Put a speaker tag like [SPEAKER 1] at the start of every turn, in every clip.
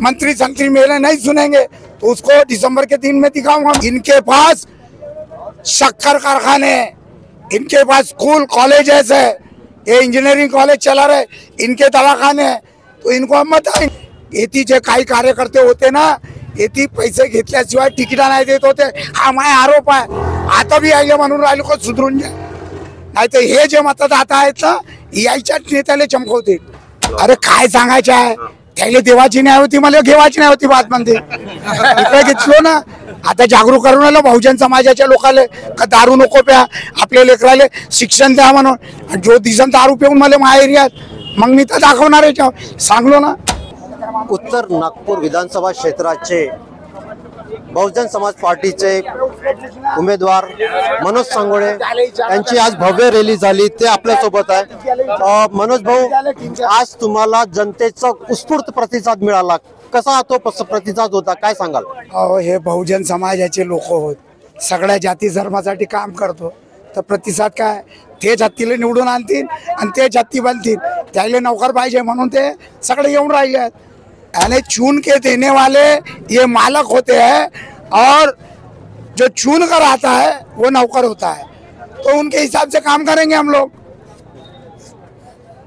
[SPEAKER 1] मंत्री संतरी मेरे नहीं सुनेंगे तो उसको दिसंबर के दिन में दिखाऊंगा। इनके पास शक्कर कारखाने, इनके पास स्कूल कॉलेजेस है, ये इंजीनियरिंग कॉलेज चला रहे, इनके दवाखाने है, तो इनको हम बताएंगे। येती जे काही कार्यकर्ते होते ना, येती पैसे घेतल्याशिवाय तिकिटा नाही देत होते, हा माझा आरोप आहे। आता भी आले म्हणून राहिलो को सुधरून जा, नाही तर हे जे मतदाता आहेत ना यायच्या नेत्याला चमकवतील। अरे काय सांगायचं आहे, त्याला देवाची नाही होती, मला घेवाची नाही होती बात म्हणते। इकडे घेतलो ना, आता जागरूक करून आलो बहुजन समाजाच्या लोकांना का दारू नको प्या, आपल्या लेकराले शिक्षण द्या म्हणून। जो दिसन दारू पिऊन मला माझ्या एरियात मग मी तर दाखवणार आहे, सांगलो ना।
[SPEAKER 2] उत्तर नागपूर विधानसभा क्षेत्राचे बहुजन समाज पार्टीचे उमेदवार मनोज सांगोळे यांची आज भव्य रॅली झाली, ते आपल्या सोबत आहे। मनोज भाऊ, आज तुम्हाला जनतेचा उत्स्फूर्त प्रतिसाद मिळाला, कसा तो प्रतिसाद होता, काय सांगाल?
[SPEAKER 1] हे बहुजन समाजाचे लोक होत, सगळ्या जाती धर्मासाठी काम करतो, तर प्रतिसाद काय, ते जातीला निवडून आणतील आणि ते जाती बनतील, त्याला नौकर पाहिजे म्हणून ते सगळे येऊन राहिले आहेत। यानी चुन के देने वाले ये मालक होते हैं और जो चुन कर आता है वो नौकर होता है, तो उनके हिसाब से काम करेंगे हम लोग।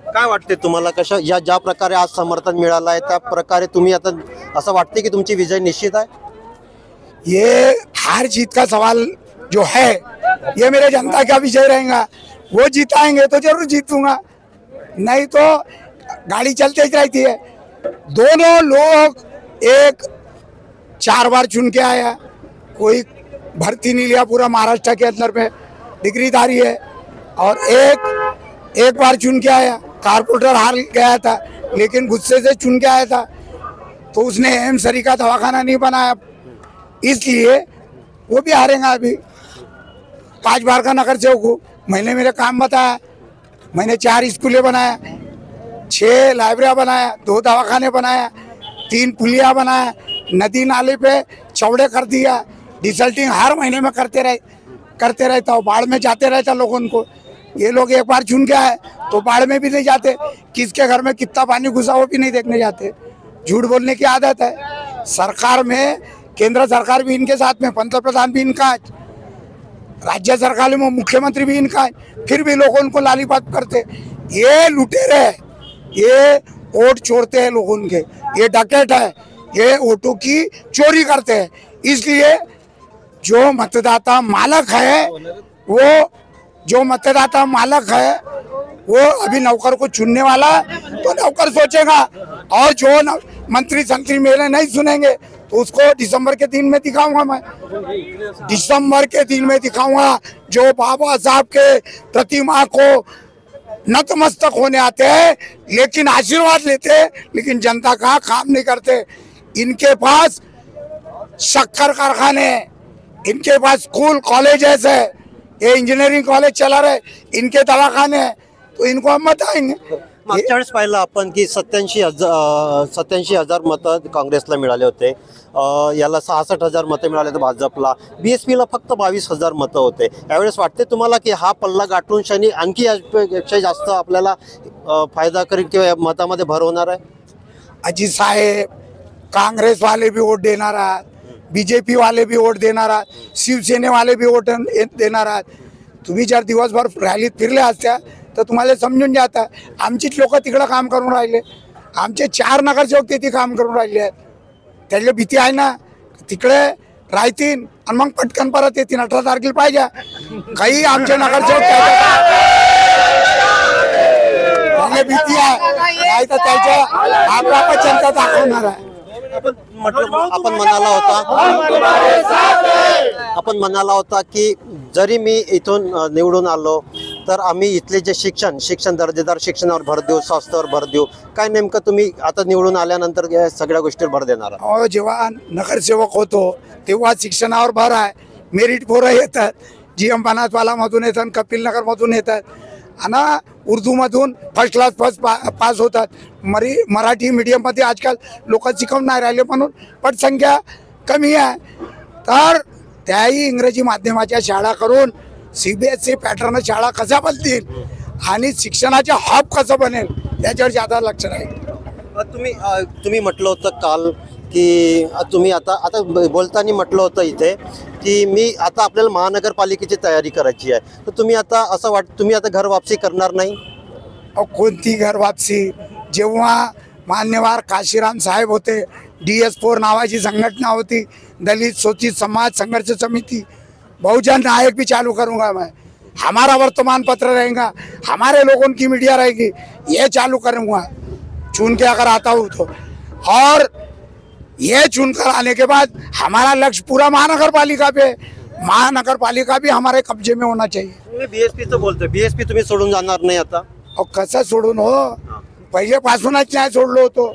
[SPEAKER 2] काय वाटते तुम्हाला, कशा या ज्या प्रकारे आज समर्थन मिळालं आहे त्या प्रकारे तुम्ही आता असं वाटते की तुमची विजय निश्चित आहे?
[SPEAKER 1] ये हार जीत का सवाल जो है ये मेरे जनता का विजय रहेगा। वो जीताएंगे तो जरूर जीतूंगा, नहीं तो गाड़ी चलते ही रहती है। दोनों लोग, एक 4 बार चुन के आया, कोई भर्ती नहीं लिया पूरा महाराष्ट्र के अंदर में, डिग्रीधारी है, और एक बार चुन के आया, कारपोरेटर हार गया था लेकिन गुस्से से चुन के आया था, तो उसने एम सरी का दवाखाना नहीं बनाया, इसलिए वो भी हारेगा। अभी 5 बार का नगर सेवक हूँ, मैंने मेरे काम बताया, मैंने 4 स्कूलें बनाया, 6 लाइब्रेरियाँ बनाया, 2 दवाखाने बनाया, 3 पुलिया बनाया, नदी नाले पे चौड़े कर दिया, डिसल्टिंग हर महीने में करते रहता हूँ, बाढ़ में जाते रहता लोगों को। ये लोग एक बार चुन के आए तो बाढ़ में भी नहीं जाते, किसके घर में कितना पानी घुसा वो भी नहीं देखने जाते। झूठ बोलने की आदत है। सरकार में केंद्र सरकार भी इनके साथ में, पंतप्रधान भी इनका है, राज्य सरकार में मुख्यमंत्री भी इनका है, फिर भी लोग उनको लालीपात करते। ये लुटेरे है, ये वोट चोरते हैं लोगों के, ये डकैत है, ये वोटों की चोरी करते हैं। इसलिए जो मतदाता मालक है वो अभी नौकर को चुनने वाला तो नौकर सोचेगा, और जो मंत्री संतरी मेरे नहीं सुनेंगे तो उसको दिसंबर के दिन में दिखाऊंगा। मैं दिसंबर के दिन में दिखाऊंगा जो बाबा साहब के प्रतिमा को नतमस्तक होने आते हैं लेकिन आशीर्वाद लेते हैं, लेकिन जनता का काम नहीं करते। इनके पास शक्कर कारखाने, इनके पास स्कूल कॉलेजेस है, ये इंजीनियरिंग कॉलेज चला रहे, इनके दवाखाने हैं, तो इनको हम बताएंगे।
[SPEAKER 2] मागच्या वेळेस पाहिलं आपण की 87,000 मतं काँग्रेसला मिळाले होते, याला 66,000 मतं मिळाले होते भाजपला, BSPला फक्त 22,000 मतं होते। यावेळेस वाटते तुम्हाला की हा पल्ला गाठून शनी आणखी यापेक्षा जास्त आपल्याला फायदा करेल किंवा मतामध्ये भर होणार आहे?
[SPEAKER 1] अजित साहेब, कांग्रेस वाले भी वोट देणार आहेत, BJP वाले भी वोट देणार आहेत, शिवसेने वाले भी वोट देणार आहेत। तुम्ही जर दिवसभर रॅलीत फिरले असत्या तर तुम्हाला समजून जाता, आमचीच लोक तिकडं काम करून राहिले, आमचे 4 नगरसेवक तिथे काम करून राहिले आहेत। त्याला भीती आहे ना, तिकडे राहतील आणि मग पटकन परत येतील, 18 तारखेला पाहिजे काही आमचे नगरसेवक त्याला भीती आहे, नाही तर त्याच्या आपला जनता दाखवणार आहे।
[SPEAKER 2] आपण म्हणाला होता की जरी मी इथून निवडून आलो तर आम्ही इथले जे शिक्षण दर्जेदार शिक्षणावर भर देऊ, स्वास्थ्यावर भर देऊ, काय नेमकं तुम्ही आता निवडून आल्यानंतर या सगळ्या गोष्टीवर भर देणार?
[SPEAKER 1] जेव्हा नगरसेवक होतो तेव्हा शिक्षणावर भर आहे, मेरिट पोरं येतात, GM बनासवाला मधून येतात, कपिल नगर मधून येतात, आणि उर्दू मधून फर्स्ट क्लास पास होतात। मराठी मीडियम मध्ये आजकाल लोक शिकवून नाही राहिले म्हणून पटसंख्या कमी आहे, तर त्याही इंग्रजी माध्यमाच्या शाळा करून CBSE पॅटर्न शाळा कशा बनतील आणि शिक्षणाचे हब कसं बनेल याच्यावर जादा लक्ष राहील।
[SPEAKER 2] तुम्ही म्हटलं होतं काल की तुम्ही आता बोलताना म्हटलं होतं इथे की मी आता आपल्याला महानगरपालिकेची तयारी करायची आहे, तर तुम्ही आता असं तुम्ही आता घर वापसी करणार नाही?
[SPEAKER 1] कोणती घर वापसी? जेव्हा मान्यवर काशीराम साहेब होते, DS4 नावाची संघटना होती, दलित शोषित समाज संघर्ष समिति, बहुजन नायक भी चालू करूंगा मैं, हमारा वर्तमान पत्र रहेगा, हमारे लोगों की मीडिया रहेगी, ये चालू करूंगा चुन के अगर आता हूँ तो। और ये चुनकर आने के बाद हमारा लक्ष्य पूरा महानगरपालिका पे, महानगरपालिका भी हमारे कब्जे में होना चाहिए।
[SPEAKER 2] BSPचं बोलतोय, BSP तुम्ही सोडून जाणार नाही आता?
[SPEAKER 1] कसं सोडून हो, पहिलेपासूनच नाही सोडलो होतो।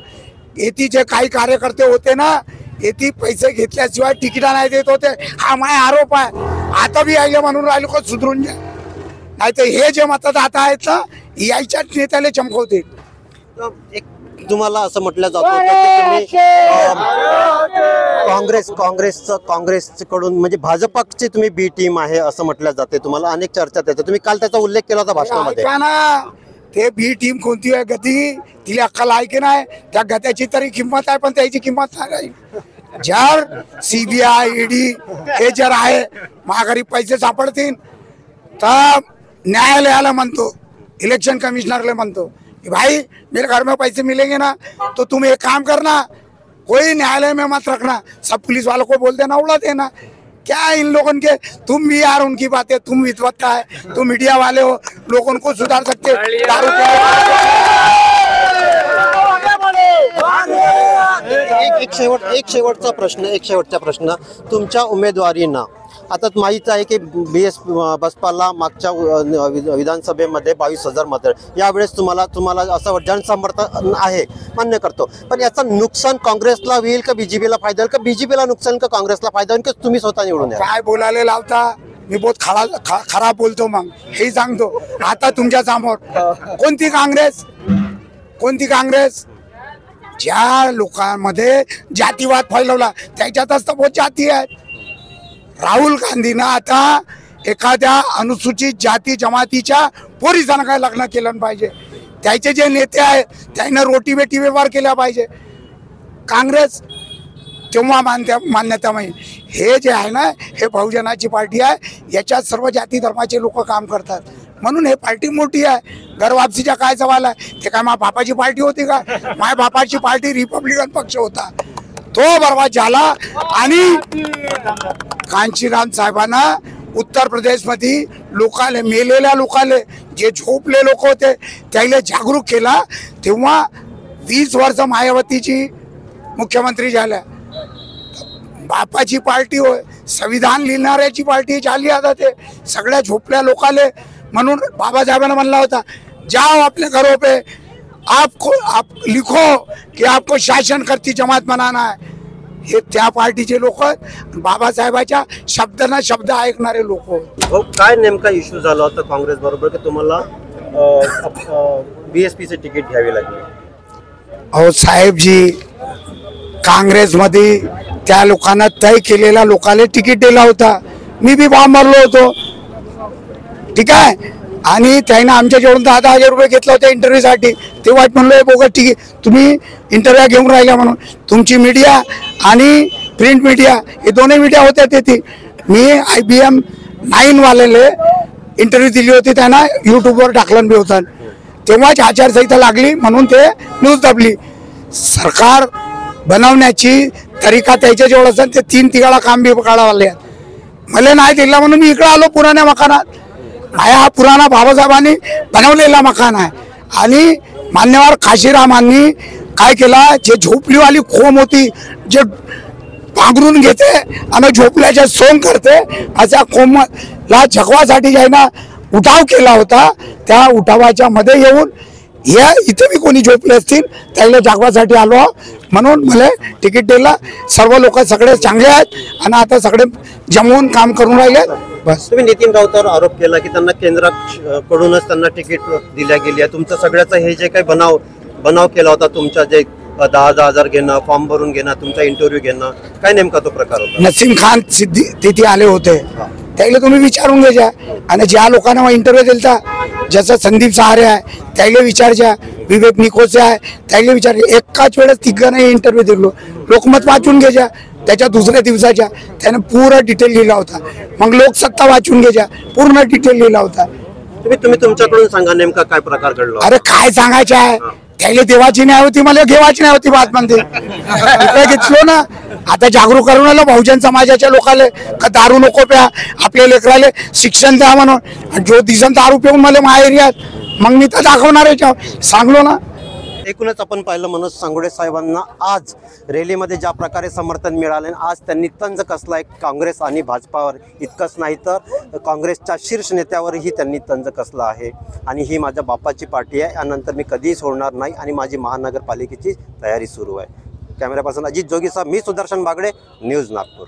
[SPEAKER 1] येतीचे काही कार्यकर्ते होते ना, येती पैसे घेतल्याशिवाय तिकिटा नाही देत होते, हा माझा आरोप आहे। आता भी आले म्हणून राहिलो का सुधरून जा, नाही तर हे जे मतदाता आहेत ना, याच्याच नेत्याला चमकवतील।
[SPEAKER 2] एक तुम्हाला असं म्हटलं जात होतं की तुम्ही काँग्रेसकडून म्हणजे भाजपची तुम्ही बी टीम आहे असं म्हटलं जाते, तुम्हाला अनेक चर्चा त्याच्या, तुम्ही काल त्याचा उल्लेख केला होता भाषणामध्ये।
[SPEAKER 1] ते बी टीम कोणती आहे? गती, तिला अक्कल आहे की नाही? त्या गत्याची तरी किंमत आहे, पण त्याची किंमत नाही राहील। जर CBI ED हे जर आहे माघारी पैसे सापडतील तर न्यायालयाला म्हणतो, इलेक्शन कमिश्नरला म्हणतो कि भाई मेरे घर में पैसे मिलेंगे ना तो तुम एक काम करना, कोई न्यायालय में मत रखना, सब पुलिस वालों को बोल देना, उड़ा देना। क्या इन लोगों के, तुम भी यार उनकी बातें, तुम विद्वत्ता है, तुम मीडिया वाले हो, लोगों को सुधार सकते दारू
[SPEAKER 2] एक शेवटचा प्रश्न तुमच्या उमेदवारीनं आता माहीत आहे की बसपाला मागच्या विधानसभेमध्ये 22,000 मतं, यावेळेस तुम्हाला असं जनसमर्थन आहे, मान्य करतो, पण याचं नुकसान काँग्रेसला होईल का बीजेपीला फायदा होईल, का बीजेपीला नुकसान का काँग्रेसला फायदा होईल, की तुम्ही स्वतः निवडून या?
[SPEAKER 1] काय बोलायला लावता? मी बहुत खराब बोलतो, मग हे सांगतो आता तुमच्या समोर। कोणती काँग्रेस? ज्या लोकांमध्ये जातीवाद फैलवला त्याच्यातच तर बहुत जाती आहेत। राहुल गांधीनं आता एखाद्या अनुसूचित जाती जमातीच्या पोरीचं काय लग्न केलं पाहिजे, त्याचे जे नेते आहेत त्यांना रोटी बेटी व्यवहार केला पाहिजे। काँग्रेस तेव्हा मान्यता नाही। हे जे आहे ना, हे बहुजनाची पार्टी आहे, याच्यात सर्व जाती धर्माचे लोक काम करतात, म्हणून हे पार्टी मोठी आहे। घर वापसीचा काय सवाल आहे? ते काय माझ्या बापाची पार्टी होती का? माझ्या बापाची पार्टी रिपब्लिकन पक्ष होता, तो बर्बाद झाला। आणि कांशीराम साहेबांना उत्तर प्रदेशमध्ये लोकाले, मेलेल्या लोकाले, जे झोपले लोक होते त्याला जागरूक केला, तेव्हा 20 वर्ष मायावतीची मुख्यमंत्री झाल्या। बापाची पार्टी होय, संविधान लिहिणाऱ्याची पार्टी झाली आता ते सगळ्या झोपल्या लोकाले। म्हणून बाबासाहेबांना म्हणला होता, जाओ अपने घरों पे, आप लिखो कि आपको शासन करती जमात बनाना है। हे त्या पार्टीचे लोक, बाबासाहेबाच्या शब्दांना शब्द ऐकणारे लोक।
[SPEAKER 2] काय नेमका इश्यू झाला होता काँग्रेस बरोबर की तुम्हाला BSPचे तिकीट घ्यावे लागले?
[SPEAKER 1] अहो साहेबजी, काँग्रेसमध्ये त्या लोकांना तय केलेल्या लोकांना तिकीट दिला होता, मी बी फॉर्म भरलो होतो, ठीक आहे। आणि त्याने आमच्या जेवढून 10,000 रुपये घेतला होता इंटरव्ह्यूसाठी, तेव्हा म्हणलो बोगस तिकीट, तुम्ही इंटरव्ह्यू घेऊन राहिला म्हणून। तुमची मीडिया आणि प्रिंट मीडिया हे दोन्ही मीडिया होत्या तिथे। मी IBM 9 वालेले इंटरव्ह्यू दिली होती, त्यांना यूट्यूबवर टाकलं बी होतं, तेव्हाच आचारसंहिता लागली म्हणून ते न्यूज दाबली। सरकार बनवण्याची तरीका त्याच्या जवळ असेल ते 3 तिघाला काम बी काढावले, मला नाही दिला म्हणून मी इकडे आलो पुराण्या मकानात। हा पुराणा बाबासाहेबांनी बनवलेला मकान आहे। आणि मान्यवर काशीरामांनी काय केला, जे झोपलीवाली खोम होती, जे पांघरून घेते आणि झोपल्याच्या सोंग करते, अशा खोमला जगवासाठी ज्यांना उठाव केला होता, त्या उठावाच्या मध्ये येऊन या इथे मी कोणी झोपले असतील त्याला जागवासाठी आलो, म्हणून मला तिकीट दिलं। सर्व लोक सगळे चांगले आहेत आणि आता सगळे जमवून काम करून राहिले। बस
[SPEAKER 2] तुम्ही नितीन राऊतांवर आरोप केला की त्यांना केंद्राकडूनच त्यांना तिकीट दिल्या गेली आहे, तुमचं सगळ्याचं हे जे काही बनाव केला होता, तुमच्या जे 10,000 घेणं, फॉर्म भरून घेणं, तुमचा इंटरव्ह्यू घेणं, काय नेमका तो प्रकार होता?
[SPEAKER 1] नसीम खान तिथे आले होते, त्याला तुम्ही विचारून घ्यायच्या, आणि ज्या लोकांना इंटरव्ह्यू दिलता जसं संदीप सहारे आहे त्याला विचारच्या, विवेक निकोचे आहे त्याला विचार, एकाच वेळेस तिघांनाही इंटरव्ह्यू दिलो. लोकमत वाचून घ्यायच्या, त्याच्या दुसऱ्या दिवसाच्या त्यानं पूर्ण डिटेल लिहिला होता. मग लोकसत्ता वाचून घ्यायच्या, पूर्ण डिटेल लिहिला होता.
[SPEAKER 2] तुम्ही तुमच्याकडून सांगा नेमका काय प्रकार घडला.
[SPEAKER 1] अरे काय सांगायचं आहे, त्याला देवाची नाही होती, मला घेवाची नाही होती बात म्हणते. इकडे घेतलो ना, आता जागरूक करून आलो बहुजन समाजाच्या लोकांना का दारू नको प्या, आपल्या लेकराले शिक्षण द्या म्हणून. जो दिसन दारू पिऊन मला माहेर यात, मग मी तर दाखवणार आहे, सांगलो ना.
[SPEAKER 2] एकूणच आपण पाहिलं मनोज सांगोडे साहेबांना आज रॅलीमध्ये ज्या प्रकारे समर्थन मिळाले, आज त्यांनी तंज कसलाय काँग्रेस आणि भाजपावर. इतकंच नाही तर काँग्रेसच्या शीर्ष नेत्यावरही त्यांनी तंज कसला आहे. आणि ही माझ्या बापाची पार्टी आहे, यानंतर मी कधीही सोडणार नाही आणि माझी महानगरपालिकेची तयारी सुरू आहे. कॅमेरा पर्सन अजित जोगीसह मी सुदर्शन बागडे, न्यूज नागपूर.